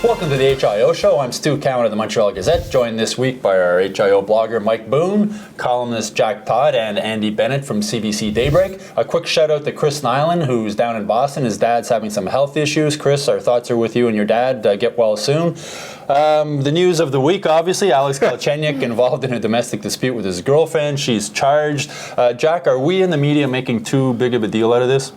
Welcome to the HIO Show. I'm Stu Cowan of the Montreal Gazette, joined this week by our HIO blogger Mike Boone, columnist Jack Todd, and Andy Bennett from CBC Daybreak. A quick shout out to Chris Nyland, who's down in Boston. His dad's having some health issues. Chris, our thoughts are with you and your dad. Get well soon. The news of the week, obviously, Alex Galchenyuk involved in a domestic dispute with his girlfriend. She's charged. Jack, are we in the media making too big of a deal out of this?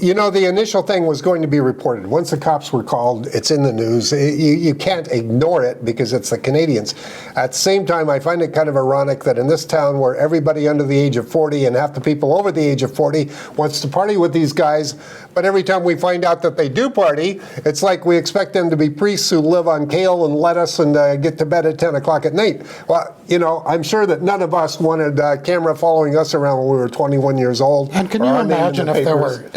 You know, the initial thing was going to be reported. Once the cops were called, it's in the news. You can't ignore it because it's the Canadiens. At the same time, I find it kind of ironic that in this town where everybody under the age of 40 and half the people over the age of 40 wants to party with these guys, but every time we find out that they do party, it's like we expect them to be priests who live on kale and lettuce and get to bed at 10 o'clock at night. Well, you know, I'm sure that none of us wanted a camera following us around when we were 21 years old. And can you imagine if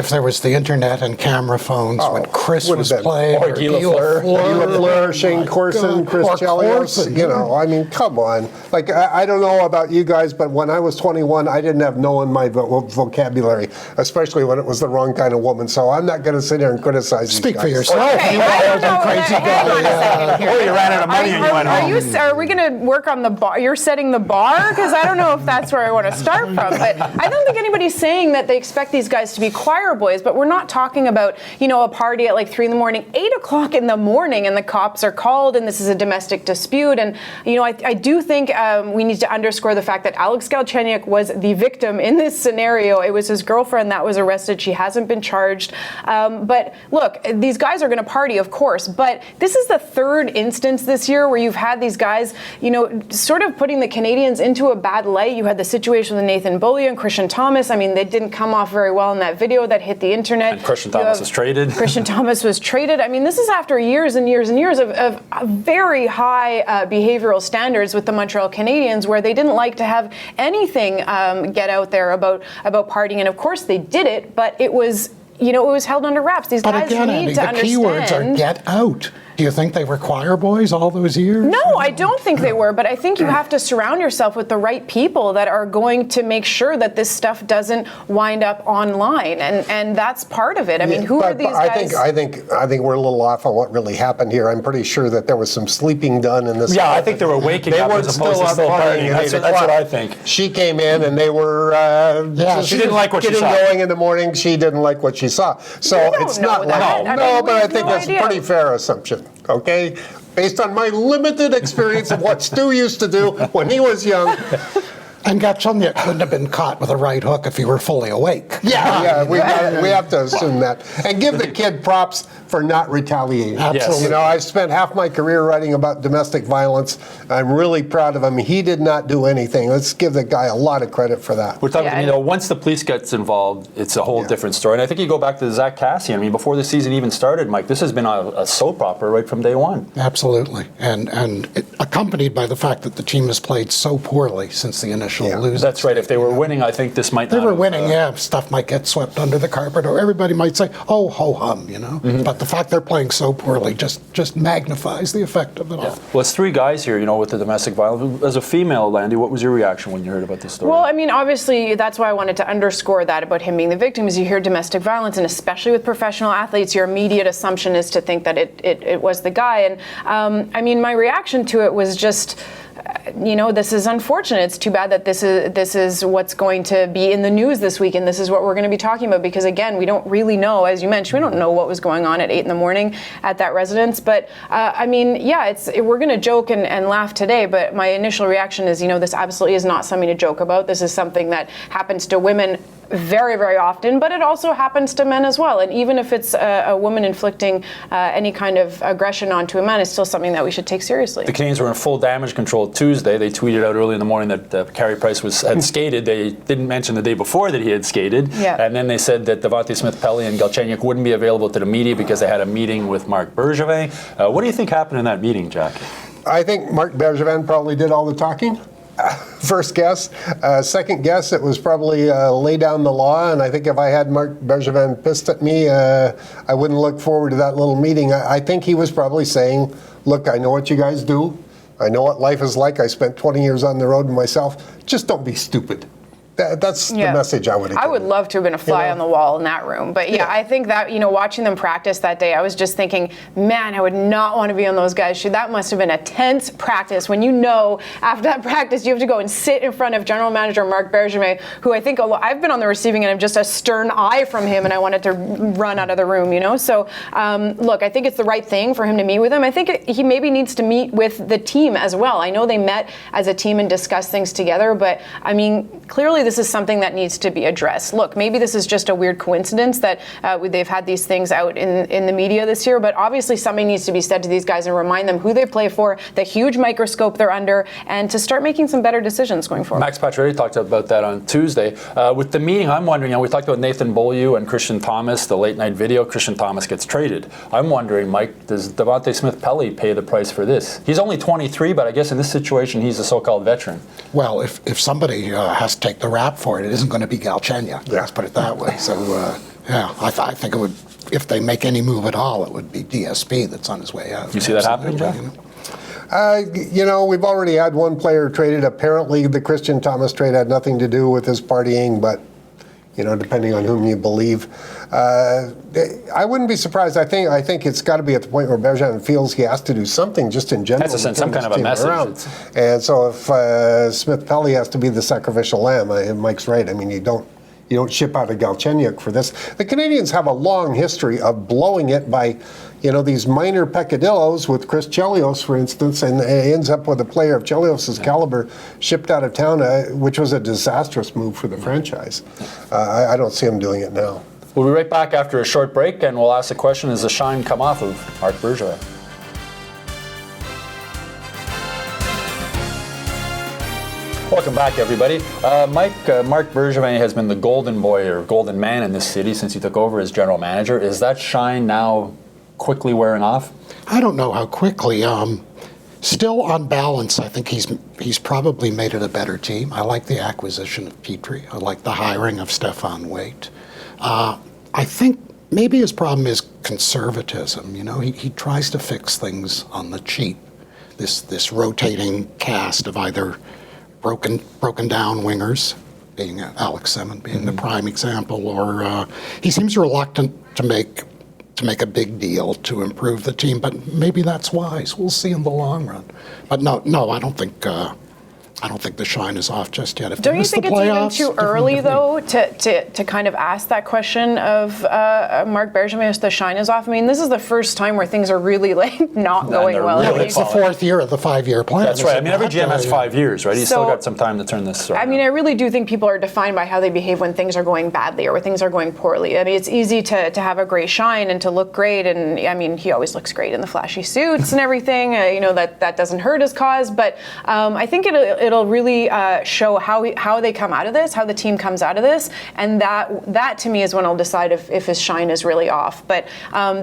there was the internet and camera phones when Chris was playing, or Guy Lafleur, Shane Corson, Chris Chelios, you know, I mean, come on. Like, I don't know about you guys, but when I was 21, I didn't have no in my vocabulary, especially when it was the wrong kind of woman. So I'm not going to sit here and criticize you guys. Speak for yourself. Okay, you are the crazy guy. Or you ran out of money and you went home. Are we going to work on the bar? You're setting the bar? Because I don't know if that's where I want to start from. But I don't think anybody's saying that they expect these guys to be choir boys. But we're not talking about, you know, a party at like 3 a.m, 8 o'clock in the morning, and the cops are called, and this is a domestic dispute. And, you know, I do think we need to underscore the fact that Alex Galchenyuk was the victim in this scenario. It was his girlfriend that was arrested. She hasn't been charged. But look, these guys are going to party, of course. But this is the third instance this year where you've had these guys, you know, sort of putting the Canadiens into a bad light. You had the situation with Nathan Beaulieu and Christian Thomas. I mean, they didn't come off very well in that video that hit the internet. And Christian Thomas was traded. Christian Thomas was traded. I mean, this is after years and years and years of very high behavioral standards with the Montreal Canadiens, where they didn't like to have anything get out there about partying. And of course they did it, but it was, you know, it was held under wraps. These guys again, need Andy, to the understand. keywords are get out. Do you think they were choir boys all those years? No, I don't think they were, but I think you have to surround yourself with the right people that are going to make sure that this stuff doesn't wind up online, and that's part of it. I mean, who are these guys? I think we're a little off on what really happened here. I'm pretty sure that there was some sleeping done in this. Yeah, I think they were waking up as opposed to still partying. That's what I think. She came in and they were. She didn't like what she saw. Getting going in the morning, she didn't like what she saw. So it's not like but I think that's a pretty fair assumption. Okay, based on my limited experience of what Stu used to do when he was young. And Galchenyuk couldn't have been caught with a right hook if he were fully awake. Yeah, we have to assume that. And give the kid props for not retaliating. Absolutely. You know, I've spent half my career writing about domestic violence. I'm really proud of him. He did not do anything. Let's give the guy a lot of credit for that. We're talking, you know, once the police gets involved, it's a whole different story. And I think you go back to Zach Cassian. I mean, before the season even started, Mike, this has been a soap opera right from day one. Absolutely. And it, accompanied by the fact that the team has played so poorly since the initial losing. That's right. If they were winning, I think this might not. They were winning, stuff might get swept under the carpet, or everybody might say, oh, ho-hum, you know. Mm-hmm. But the fact they're playing so poorly just magnifies the effect of it all. Well, it's 3 guys here, you know, with the domestic violence. As a female, Landy, what was your reaction when you heard about this story? Well, I mean, obviously, that's why I wanted to underscore that about him being the victim, is you hear domestic violence, and especially with professional athletes, your immediate assumption is to think that it was the guy. And, I mean, my reaction to it was just, you know, this is unfortunate. It's too bad that this is what's going to be in the news this week, and this is what we're going to be talking about, because again, we don't really know, as you mentioned, we don't know what was going on at 8 a.m. at that residence. But I mean, yeah, we're going to joke and laugh today, but my initial reaction is, you know, this absolutely is not something to joke about. This is something that happens to women very, very often, but it also happens to men as well. And even if it's a woman inflicting any kind of aggression onto a man, it's still something that we should take seriously. The Canadiens were in full damage control Tuesday. They tweeted out early in the morning that Carey Price had skated. They didn't mention the day before that he had skated. Yeah. And then they said that Devontae Smith-Pelly and Galchenyuk wouldn't be available to the media because they had a meeting with Marc Bergevin. What do you think happened in that meeting, Jack? I think Marc Bergevin probably did all the talking. First guess. Second guess, it was probably lay down the law, and I think if I had Marc Bergevin pissed at me, I wouldn't look forward to that little meeting. I think he was probably saying, look, I know what you guys do. I know what life is like. I spent 20 years on the road myself. Just don't be stupid. That's the message I would have I would given. love to have been a fly on the wall in that room. But Yeah. I think that, watching them practice that day, I was just thinking, man, I would not want to be on those guys' shoes. That must have been a tense practice when after that practice you have to go and sit in front of General Manager Marc Bergevin, who I think I've been on the receiving end of just a stern eye from him, and I wanted to run out of the room, So, look, I think it's the right thing for him to meet with him. I think he maybe needs to meet with the team as well. I know they met as a team and discussed things together, but, clearly this is something that needs to be addressed. Look, maybe this is just a weird coincidence that they've had these things out in the media this year, but obviously something needs to be said to these guys and remind them who they play for, the huge microscope they're under, and to start making some better decisions going forward. Max Pacioretty talked about that on Tuesday. With the meeting, I'm wondering, we talked about Nathan Beaulieu and Christian Thomas, the late night video. Christian Thomas gets traded. I'm wondering, Mike, does Devontae Smith-Pelly pay the price for this? He's only 23, but I guess in this situation, he's a so-called veteran. Well, if somebody has to take the rap for it isn't going to be Galchenyuk. Let's put it that way. So, I think it would, if they make any move at all, it would be DSP that's on his way out. You see that happening, Jeff? We've already had one player traded. Apparently, the Christian Thomas trade had nothing to do with his partying, but depending on whom you believe. I wouldn't be surprised. I think it's got to be at the point where Bergevin feels he has to do something just in general. Has to send some kind of a message. And so if Smith-Pelly has to be the sacrificial lamb, Mike's right. You don't ship out a Galchenyuk for this. The Canadiens have a long history of blowing it by, these minor peccadillos with Chris Chelios, for instance, and it ends up with a player of Chelios' caliber shipped out of town, which was a disastrous move for the franchise. I don't see him doing it now. We'll be right back after a short break, and we'll ask the question, has the shine come off of Marc Bergevin? Welcome back, everybody. Mike, Marc Bergevin has been the golden boy or golden man in this city since he took over as general manager. Is that shine now quickly wearing off? I don't know how quickly. Still on balance, I think he's probably made it a better team. I like the acquisition of Petrie. I like the hiring of Stefan Waite. I think maybe his problem is conservatism. He tries to fix things on the cheap. This rotating cast of either broken down wingers, being Alex Semin being the prime example, or he seems reluctant to make a big deal to improve the team, but maybe that's wise. We'll see in the long run. But no, I don't think the shine is off just yet. Don't you think it's even too early, though, to kind of ask that question of Marc Bergevin if the shine is off? This is the first time where things are really not going well. It's the fourth year of the 5-year plan. That's right. Every GM has 5 years, right? He's still got some time to turn this around. I really do think people are defined by how they behave when things are going badly or when things are going poorly. It's easy to have a great shine and to look great, and he always looks great in the flashy suits and everything. That doesn't hurt his cause, but I think it'll really show how they come out of this, how the team comes out of this, and that to me is when I'll decide if his shine is really off. But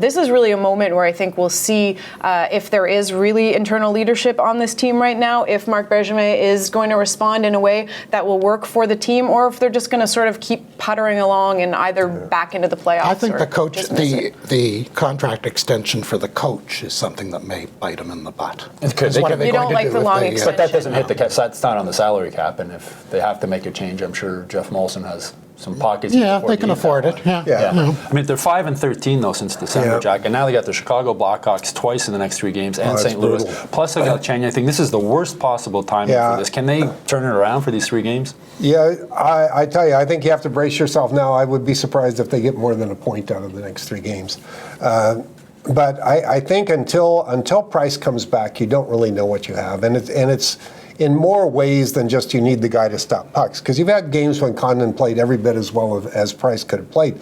this is really a moment where I think we'll see if there is really internal leadership on this team right now, if Marc Bergevin is going to respond in a way that will work for the team, or if they're just going to sort of keep puttering along and either back into the playoffs. I think the coach, the contract extension for the coach is something that may bite him in the butt. You don't like the long extension. But that doesn't hit the cap. That's not on the salary cap, and if they have to make a change, I'm sure Jeff Molson has some pockets. Yeah, they can afford it. Yeah. They're 5-13 though since December, Jack, and now they got the Chicago Blackhawks twice in the next 3 games, and St. Louis. Plus, they got Galchenyuk. I think this is the worst possible timing for this. Can they turn it around for these 3 games? Yeah, I tell you, I think you have to brace yourself now. I would be surprised if they get more than a point out of the next 3 games. But I think until Price comes back, you don't really know what you have, and it's in more ways than just you need the guy to stop pucks. Because you've had games when Condon played every bit as well as Price could have played.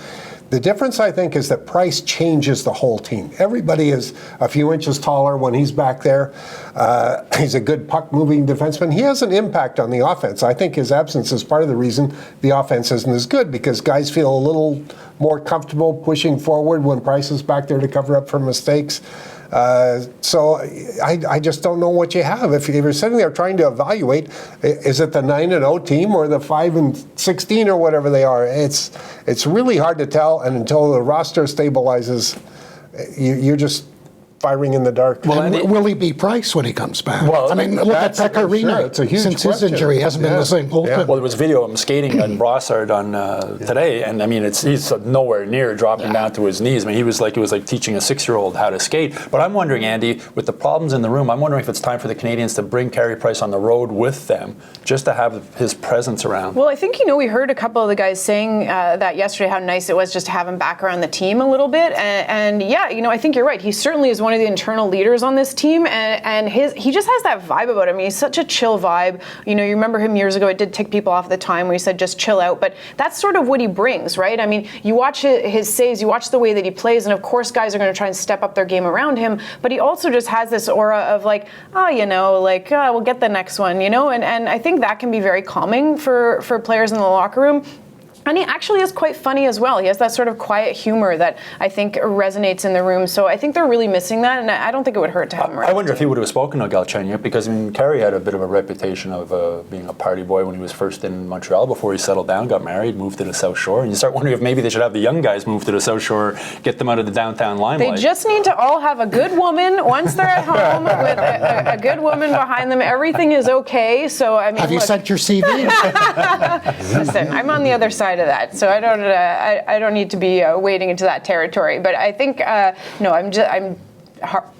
The difference, I think, is that Price changes the whole team. Everybody is a few inches taller when he's back there. He's a good puck-moving defenseman. He has an impact on the offense. I think his absence is part of the reason the offense isn't as good, because guys feel a little more comfortable pushing forward when Price is back there to cover up for mistakes. So I just don't know what you have. If you're sitting there trying to evaluate, is it the 9-0 team or the 5-16 or whatever they are? It's really hard to tell, and until the roster stabilizes, you're just firing in the dark. And will he be Price when he comes back? Well, I mean, look at that's- Pecorino. sure, it's a huge Since his question. injury, he hasn't been the same goaltender. Yeah. Well, there was video of him skating on Brossard on today, and I mean, he's nowhere near dropping down to his knees. I mean, it was like teaching a 6-year-old how to skate. But I'm wondering, Andy, with the problems in the room, I'm wondering if it's time for the Canadiens to bring Carey Price on the road with them, just to have his presence around. Well, I think, we heard a couple of the guys saying that yesterday, how nice it was just to have him back around the team a little bit. And yeah, I think you're right. He certainly is one of the internal leaders on this team, and he just has that vibe about him. He's such a chill vibe. You remember him years ago. It did tick people off at the time where he said just chill out, but that's sort of what he brings, right? I mean, you watch his saves, you watch the way that he plays, and of course guys are going to try and step up their game around him, but he also just has this aura of like, we'll get the next one, and I think that can be very calming for players in the locker room. And he actually is quite funny as well. He has that sort of quiet humor that I think resonates in the room. So I think they're really missing that, and I don't think it would hurt to have him around. I wonder if he would have spoken to Galchenyuk, because Carey had a bit of a reputation of being a party boy when he was first in Montreal before he settled down, got married, moved to the South Shore. And you start wondering if maybe they should have the young guys move to the South Shore, get them out of the downtown limelight. They just need to all have a good woman once they're at home with a good woman behind them. Everything is okay. So I mean, Have you sent your CV? Listen, I'm on the other side of that, so I don't need to be wading into that territory. But I think no, I'm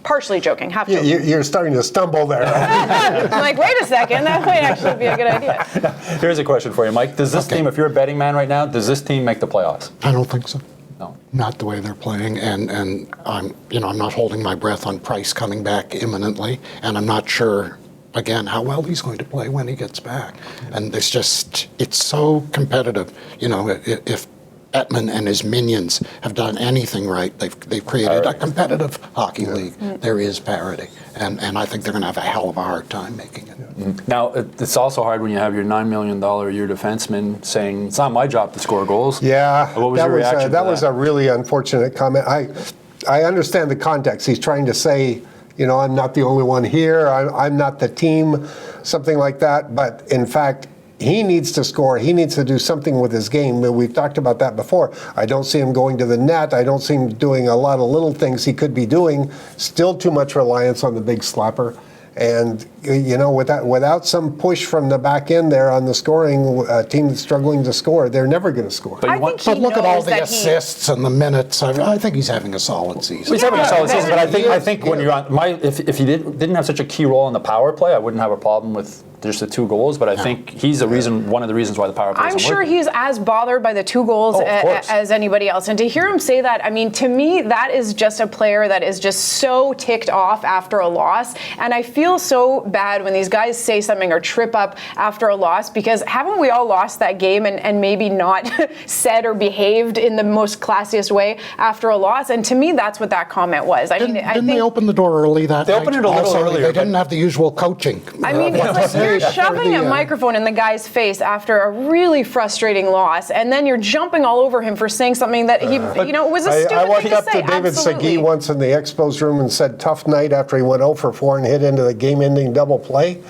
partially joking, half joking. You're starting to stumble there. I'm like, wait a second, that might actually be a good idea. Here's a question for you, Mike. Does this team, if you're a betting man right now, does this team make the playoffs? I don't think so. No. Not the way they're playing, and I'm not holding my breath on Price coming back imminently, and I'm not sure again how well he's going to play when he gets back. And it's so competitive. If Bettman and his minions have done anything right, they've created a competitive hockey league. There is parity, and I think they're going to have a hell of a hard time making it. Now, it's also hard when you have your $9 million a year defenseman saying, it's not my job to score goals. Yeah, What was your reaction to that was a really unfortunate comment. I understand the context. He's trying to say, I'm not the only one here. I'm not the team, something like that. But in fact, he needs to score. He needs to do something with his game. We've talked about that before. I don't see him going to the net. I don't see him doing a lot of little things he could be doing. Still too much reliance on the big slapper. And, without some push from the back end there on the scoring, a team that's struggling to score, they're never going to score. But look at all the assists and the minutes. I think he's having a solid season. He's having a solid season, but I think when you're on if he didn't have such a key role in the power play, I wouldn't have a problem with just the 2 goals. But I think he's one of the reasons why the power play isn't I'm sure working. he's as bothered by the 2 goals as anybody else. And to hear him say that, I mean, to me, that is just a player that is just so ticked off after a loss. And I feel so bad when these guys say something or trip up after a loss, because haven't we all lost that game and maybe not said or behaved in the most classiest way after a loss? And to me, that's what that comment was. I Didn't they open the door early that They night? opened it a little earlier, They didn't have the usual coaching. I mean, it's like you're shoving a microphone in the guy's face after a really frustrating loss, and then you're jumping all over him for saying something that he, was a stupid I thing walked to up say. to David Absolutely. Segui once in the Expos room and said, tough night, after he went 0 for 4 and hit into the game-ending double play.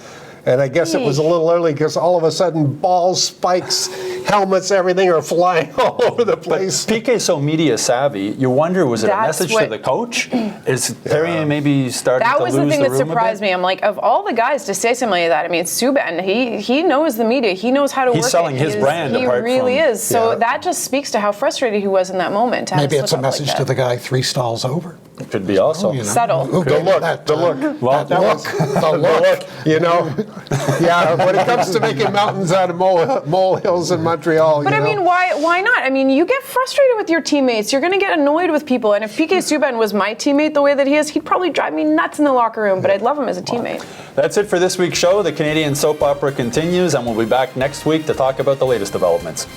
And I guess it was a little early because all of a sudden balls, spikes, helmets, everything are flying all over the place. But PK's so media savvy, you wonder, was it a message to the coach? Is Perrier maybe starting to lose the room? That was the thing that surprised me. I'm like, of all the guys to say something like that, I mean, Subban, he knows the media. He knows how to work it. He's selling his brand He apart really from- is. So that just speaks to how frustrated he was in that moment. Maybe it's a message to the guy 3 stalls over. It could be also. Subtle. The look. Well, That was the look. Yeah, when it comes to making mountains out of molehills in Montreal. But I mean, why not? I mean, you get frustrated with your teammates. You're going to get annoyed with people. And if PK Subban was my teammate the way that he is, he'd probably drive me nuts in the locker room. But I'd love him as a teammate. That's it for this week's show. The Canadian soap opera continues, and we'll be back next week to talk about the latest developments.